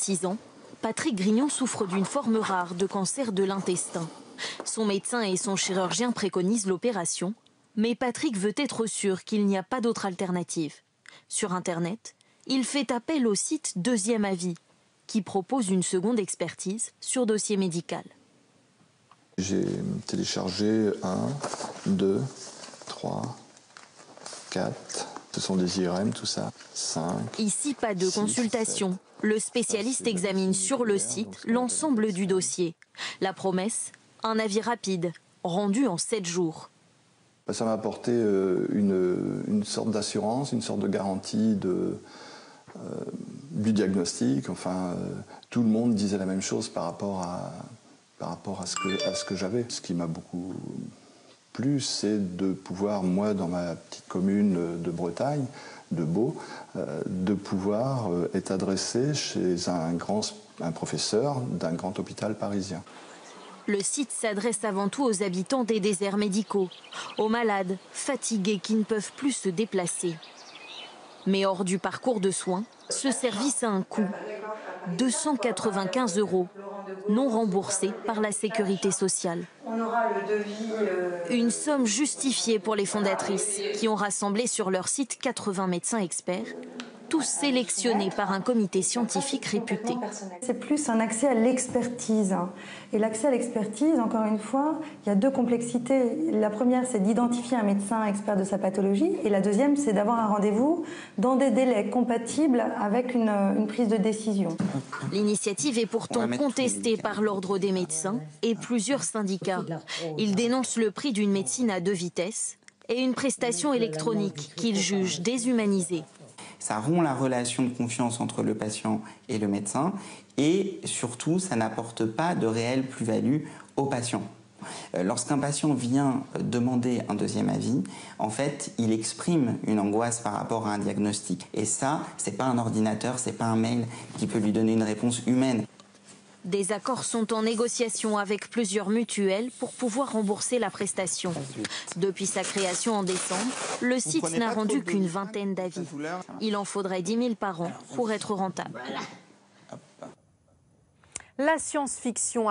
6 ans, Patrick Grignon souffre d'une forme rare de cancer de l'intestin. Son médecin et son chirurgien préconisent l'opération, mais Patrick veut être sûr qu'il n'y a pas d'autre alternative. Sur Internet, il fait appel au site Deuxième Avis, qui propose une seconde expertise sur dossier médical. J'ai téléchargé 1, 2, 3, 4, ce sont des IRM, tout ça, 5. Ici, pas de 6, consultation. 7. Le spécialiste examine sur le site l'ensemble du dossier. La promesse, un avis rapide, rendu en 7 jours. Ça m'a apporté une sorte d'assurance, une sorte de garantie du diagnostic. Enfin, tout le monde disait la même chose par rapport à ce que j'avais. Ce qui m'a beaucoup plu, c'est de pouvoir, moi, dans ma petite commune de Bretagne, de Beau, de pouvoir être adressé chez un professeur d'un grand hôpital parisien. Le site s'adresse avant tout aux habitants des déserts médicaux, aux malades, fatigués qui ne peuvent plus se déplacer. Mais hors du parcours de soins, ce service a un coût, 295 €, non remboursé par la sécurité sociale. Une somme justifiée pour les fondatrices, qui ont rassemblé sur leur site 80 médecins experts, tous sélectionnés par un comité scientifique réputé. C'est plus un accès à l'expertise. Et l'accès à l'expertise, encore une fois, il y a 2 complexités. La première, c'est d'identifier un médecin expert de sa pathologie. Et la deuxième, c'est d'avoir un rendez-vous dans des délais compatibles avec une prise de décision. L'initiative est pourtant contestée par l'Ordre des médecins et plusieurs syndicats. Ils dénoncent le prix d'une médecine à 2 vitesses et une prestation électronique qu'ils jugent déshumanisée. Ça rompt la relation de confiance entre le patient et le médecin et surtout, ça n'apporte pas de réelle plus-value au patient. Lorsqu'un patient vient demander un deuxième avis, en fait, il exprime une angoisse par rapport à un diagnostic. Et ça, c'est pas un ordinateur, c'est pas un mail qui peut lui donner une réponse humaine. Des accords sont en négociation avec plusieurs mutuelles pour pouvoir rembourser la prestation. Depuis sa création en décembre, le site n'a rendu qu'une vingtaine d'avis. Il en faudrait 10 000 par an pour être rentable. La science-fiction